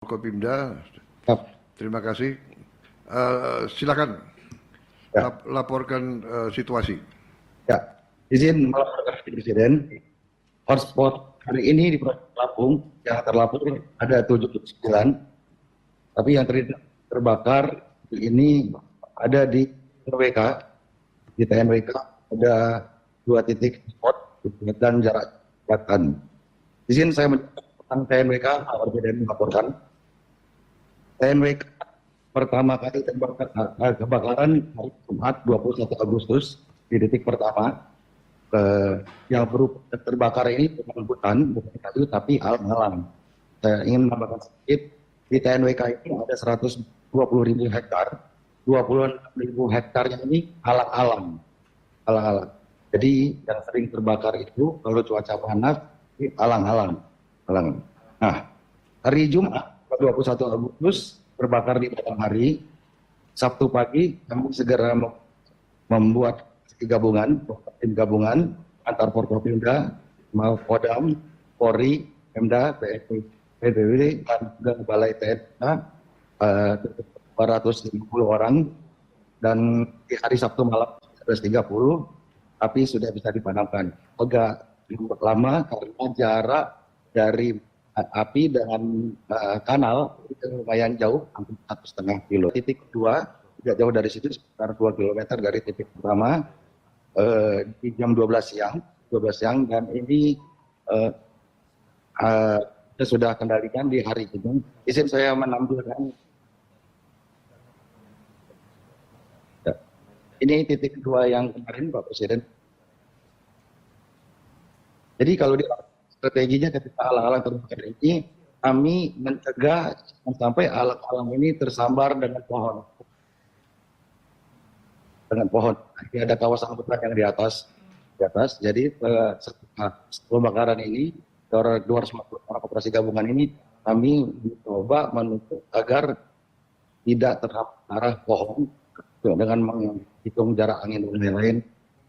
Forkopimda, Yap. terima kasih. Silakan Ya. laporkan situasi. Ya, izin melaporkan Presiden. Hotspot hari ini di Provinsi Lampung yang terlapor ada 79, tapi yang terbakar ini ada di TNWK. Di TNWK ada 2 titik spot dan jarak jembatan. Izin saya tentang TNWK, Pak Presiden melaporkan. TNWK pertama kali kebakaran hari Jumat 21 Agustus di titik pertama. Yang terbakar ini bukan hutan, bukan kayu, tapi alang-alang. Saya ingin menambahkan sedikit, di TNWK ini ada 120.000 hektar, 26.000 hektarnya ini alang-alang. Alang-alang. Jadi yang sering terbakar itu kalau cuaca panas, ini alang-alang. Nah, hari Jumat 21 Agustus terbakar di malam hari. Sabtu pagi kami segera membuat tim gabungan antar Forkopimda, Kodam, Polri, Pemda, BPBD, dan juga Balai TNI, 250 orang, dan di hari Sabtu malam 11.30 api sudah bisa dipadamkan. Agak lama karena jarak dari api dengan kanal itu lumayan jauh, hampir 1,5 kilo. Titik kedua tidak jauh dari situ, sekitar 2 kilometer dari titik pertama. Di jam 12 siang dan ini kita sudah kendalikan di hari ini. Izin saya menampilkan. Ini titik kedua yang kemarin, Pak Presiden. Jadi kalau di strateginya ketika alang-alang terbakar ini, kami mencegah sampai alang-alang ini tersambar dengan pohon. Ini ada kawasan hutan yang di atas. Jadi setelah pembakaran ini, 250 orang operasi gabungan ini kami mencoba menutup agar tidak terarah pohon dengan menghitung jarak angin dan lain-lain.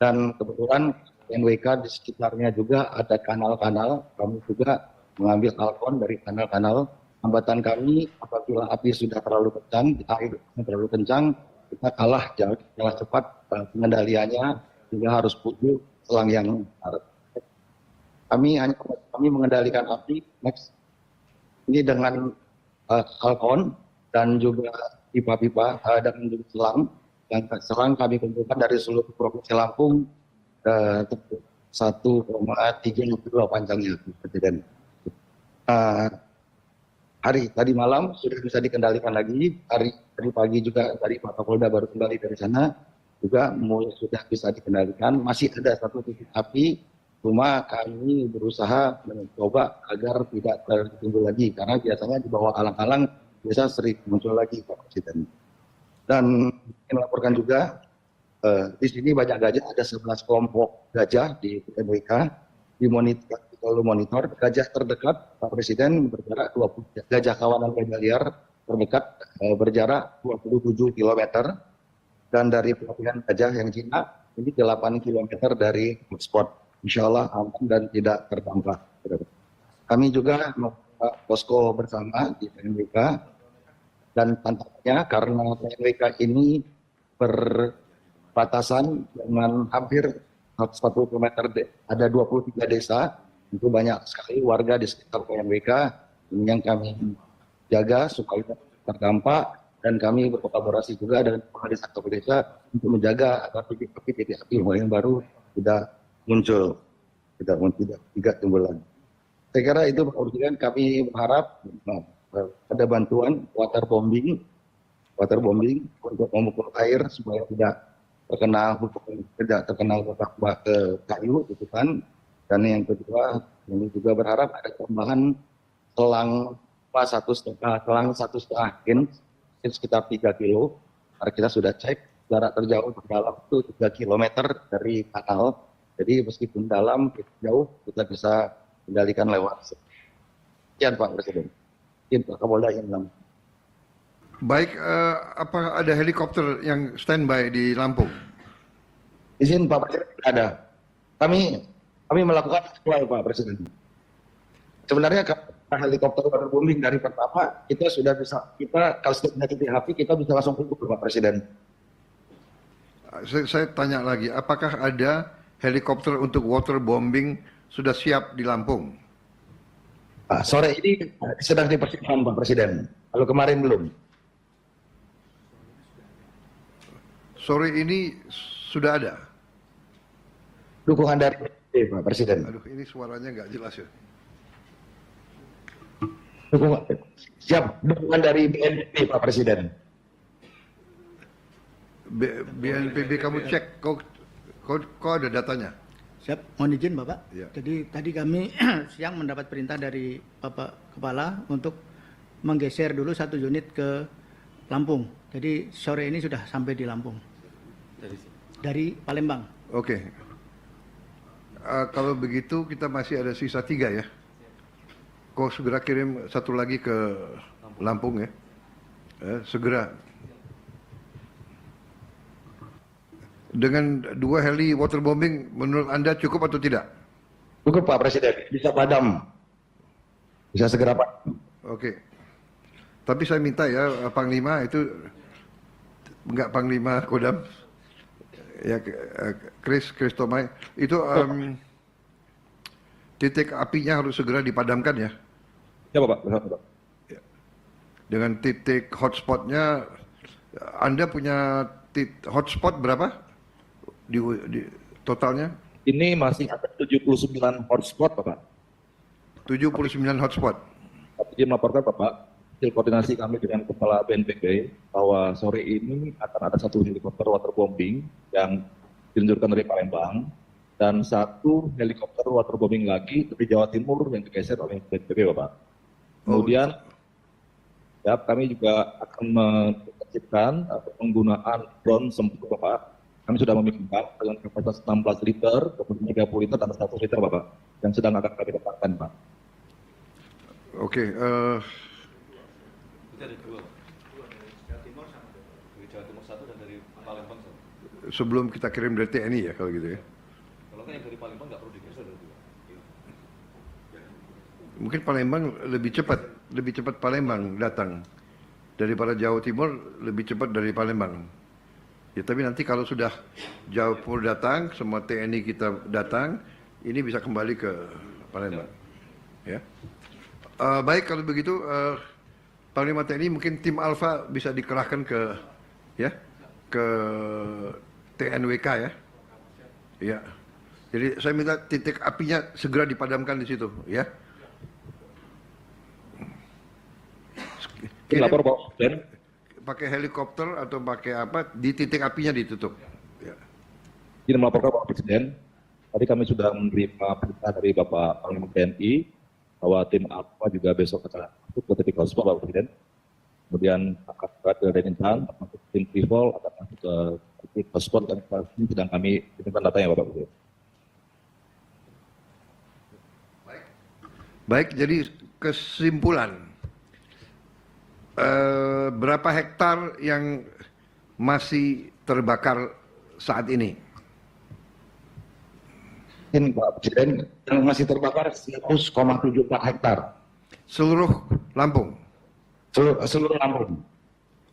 Dan kebetulan NWK di sekitarnya juga ada kanal-kanal, kami juga mengambil alkon dari kanal-kanal. Hambatan kami apabila api sudah terlalu kencang, air terlalu kencang, kita kalah cepat pengendaliannya, sehingga harus butuh selang yang harus. Kami mengendalikan api ini dengan alkon dan juga pipa-pipa dan juga selang. Yang selang kami kumpulkan dari seluruh provinsi Lampung, 1,32 panjangnya, Presiden. Hari tadi malam sudah bisa dikendalikan lagi. Hari pagi juga dari Pak Kapolda baru kembali dari sana, juga mulai sudah bisa dikendalikan. Masih ada 1 titik api, cuma kami berusaha mencoba agar tidak timbul lagi, karena biasanya di bawah alang-alang biasa sering muncul lagi, Pak Presiden. Dan ingin laporkan juga di sini banyak gajah, ada 11 kelompok gajah di NWK, monitor gajah terdekat Pak Presiden berjarak 20, gajah kawanan gajah liar terdekat berjarak 27 km, dan dari pelatihan gajah yang Cina ini 8 km dari hotspot. Insya Allah aman dan tidak terdampak. Kami juga membuat posko bersama di TNWK, dan tantangannya karena TNWK ini berbatasan dengan hampir 1 km, ada 23 desa. Itu banyak sekali warga di sekitar TNWK ini yang kami jaga supaya terdampak, dan kami berkolaborasi juga dengan kepala desa untuk menjaga agar titik api yang baru tidak muncul, tidak timbul lagi. Saya kira itu, Pak Presiden. Kami berharap ada bantuan waterbombing untuk memukul air supaya tidak terkena ke kayu itu kan. Dan yang kedua, ini juga berharap ada tambahan selang 1,5 inch sekitar 3 kilo. Karena kita sudah cek jarak terjauh terdalam itu 3 km dari kanal. Jadi meskipun dalam jauh, kita bisa kendalikan lewat. Sekian, Pak Presiden. Sekian, Pak Kapolda yang Baik, apa ada helikopter yang standby di Lampung? Izin Pak Presiden, ada. Kami melakukan sesuai, Pak Presiden. Sebenarnya helikopter waterbombing dari pertama kita sudah bisa, kita kalau sudah punya titik api kita bisa langsung kumpul Pak Presiden. Saya tanya lagi, apakah ada helikopter untuk waterbombing sudah siap di Lampung? Pak, sore ini sedang dipersiapkan Pak Presiden. Kalau kemarin belum. Sore ini sudah ada. Dukungan dari Pak Presiden. Aduh, ini suaranya nggak jelas ya. Dukungan dari BNPB Pak Presiden. BNPB kamu cek, kau ada datanya? Siap, mohon izin Bapak. Ya. Jadi tadi kami siang mendapat perintah dari Bapak Kepala untuk menggeser dulu satu unit ke Lampung. Jadi sore ini sudah sampai di Lampung. Dari Palembang. Oke. Kalau begitu kita masih ada sisa 3 ya. Kau segera kirim satu lagi ke Lampung ya. Segera. Dengan 2 heli waterbombing menurut Anda cukup atau tidak? Cukup Pak Presiden, bisa padam. Bisa segera padam. Oke. Tapi saya minta ya Panglima itu enggak Panglima Kodam. Ya Chris Tomai itu titik apinya harus segera dipadamkan ya. Ya Bapak. Dengan titik hotspotnya, Anda punya hotspot berapa? Di totalnya? Ini masih ada 79 hotspot Bapak. 79 hotspot. Izin melaporkan Bapak, hasil koordinasi kami dengan Kepala BNPB bahwa sore ini akan ada satu helikopter waterbombing yang diluncurkan dari Palembang dan satu helikopter waterbombing lagi dari Jawa Timur yang digeser oleh BNPB Bapak. Kemudian ya, kami juga akan menertibkan penggunaan drone sempur Bapak. Kami sudah memiliki dengan kapasitas 16 liter, kemudian 30 liter, dan 100 liter Bapak, yang sedang akan kami letakkan Pak. Oke. Dari Jawa Timur sama dari Jawa Timur satu dan dari Palembang satu. Sebelum kita kirim dari TNI ya kalau gitu ya. Kalau kan yang dari Palembang nggak perlu digeser dari dua. Mungkin Palembang lebih cepat Palembang datang daripada Jawa Timur, lebih cepat dari Palembang. Ya, tapi nanti kalau sudah Jawa Timur datang, semua TNI kita datang, ini bisa kembali ke Palembang. Ya. Baik kalau begitu, Panglima TNI mungkin tim Alfa bisa dikerahkan ke TNWK ya. Ya. Jadi saya minta titik apinya segera dipadamkan di situ, ya. Lapor Pak Presiden. Pakai helikopter atau pakai apa, di titik apinya ditutup. Ya. Izin melaporkan Pak Presiden, tadi kami sudah menerima perintah dari Bapak Panglima TNI bahwa tim Alpha juga besok akan masuk ke titik hotspot Bapak Presiden. Kemudian akan ke Denpasar, masuk tim Trivol akan masuk ke titik hotspot dan ini sedang kami kirimkan datanya Bapak Presiden. Baik, jadi kesimpulan. Berapa hektar yang masih terbakar saat ini? Ini Pak Presiden, yang masih terbakar 100,74 hektar. Seluruh Lampung? Seluruh Lampung.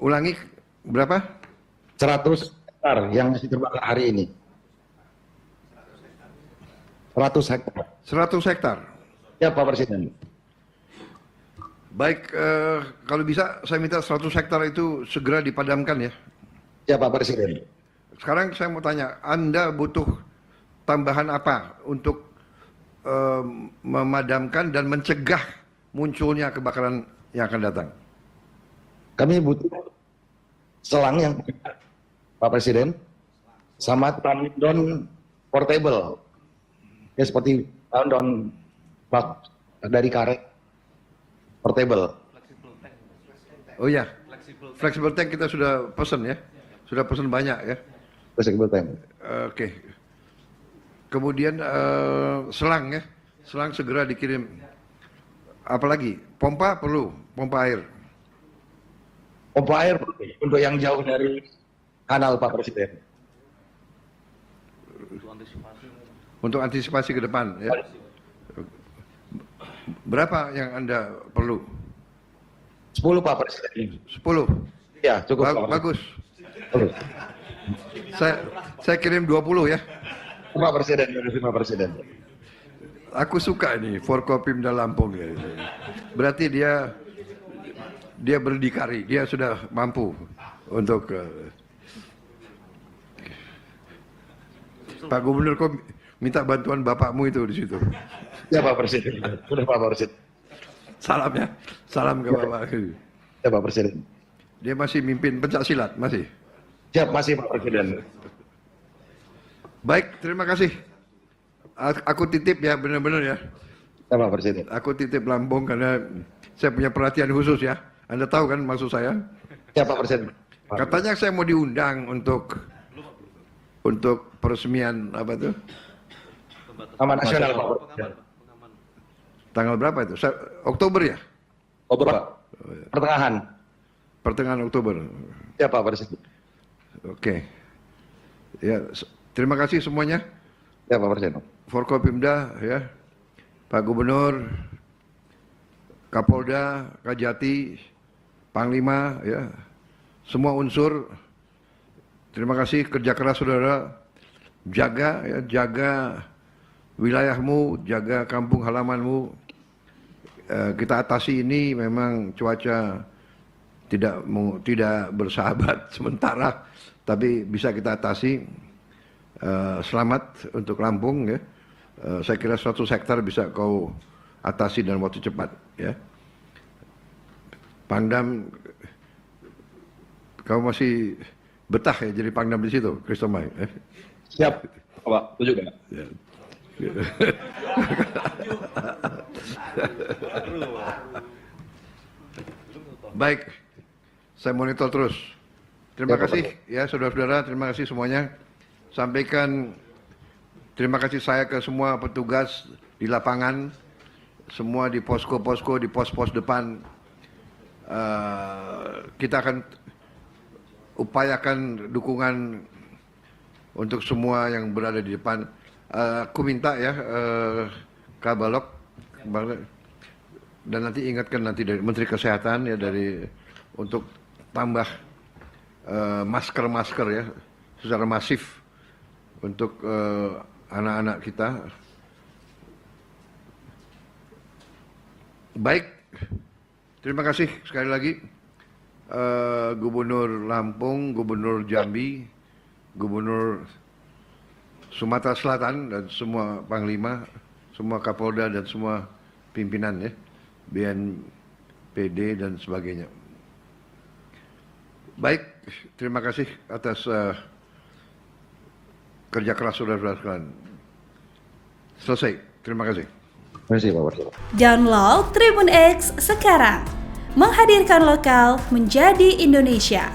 Ulangi, berapa? 100 hektar yang masih terbakar hari ini. 100 hektar. 100 hektar? Ya Pak Presiden. Baik, kalau bisa saya minta 100 hektar itu segera dipadamkan ya. Ya Pak Presiden. Sekarang saya mau tanya, Anda butuh tambahan apa untuk memadamkan dan mencegah munculnya kebakaran yang akan datang? Kami butuh selang yang Pak Presiden sama tandon portable. Ya seperti tandon dari karet portable. Oh iya, flexible tank kita sudah pesan ya, sudah pesan banyak ya. Flexible tank. Oke. Kemudian selang ya, selang segera dikirim. Apalagi pompa perlu, pompa air. Pompa air untuk yang jauh dari kanal Pak Presiden. Untuk antisipasi ke depan ya. Berapa yang Anda perlu? 10 Pak Presiden. 10. Ya, cukup Pak Presiden. Bagus. 10. Saya kirim 20 ya. Pak Presiden, Pak Presiden. Aku suka ini Forkopimda Lampung ya. Berarti dia berdikari, dia sudah mampu untuk Pak Gubernur kok minta bantuan bapakmu itu di situ. Ya Pak Presiden. Sudah Pak Presiden. Salam ya, salam ke bapak. Ya Pak Presiden. Dia masih mimpin pencak silat, masih. Siap, masih Pak Presiden. Baik, terima kasih. Aku titip ya, benar-benar ya. Ya Pak Presiden. Aku titip Lampung karena saya punya perhatian khusus ya. Anda tahu kan maksud saya? Ya Pak Presiden. Katanya saya mau diundang untuk peresmian apa itu? Taman Nasional Pak Presiden. Tanggal berapa itu? Oktober ya? Pak. Pertengahan. Pertengahan Oktober. Ya Pak Presiden. Oke. Ya, terima kasih semuanya. Ya Pak Presiden. Forkopimda ya. Pak Gubernur, Kapolda, Kajati, Panglima ya. Semua unsur. Terima kasih kerja keras saudara. Jaga ya, jaga wilayahmu, jaga kampung halamanmu. Kita atasi ini memang cuaca tidak bersahabat sementara, tapi bisa kita atasi. Selamat untuk Lampung ya. Saya kira suatu sektor bisa kau atasi dalam waktu cepat ya. Pangdam, kau masih betah ya jadi Pangdam di situ, Kristomai. Siap, Pak. Setuju nggak? Ya. Baik, saya monitor terus. Terima kasih ya saudara-saudara, terima kasih semuanya. Sampaikan terima kasih saya ke semua petugas di lapangan, semua di posko-posko, di pos-pos depan. Kita akan upayakan dukungan untuk semua yang berada di depan. Aku minta ya Kabalok dan nanti ingatkan nanti dari Menteri Kesehatan ya untuk tambah masker ya secara masif untuk anak-anak kita. Baik, terima kasih sekali lagi Gubernur Lampung, Gubernur Jambi, Gubernur Sumatera Selatan dan semua Panglima, semua Kapolda dan semua pimpinan ya, BNPD dan sebagainya. Baik, terima kasih atas kerja keras saudara-saudara sekalian. Selesai. Terima kasih. Terima kasih Pak Presiden. Download Tribun X sekarang. Menghadirkan lokal menjadi Indonesia.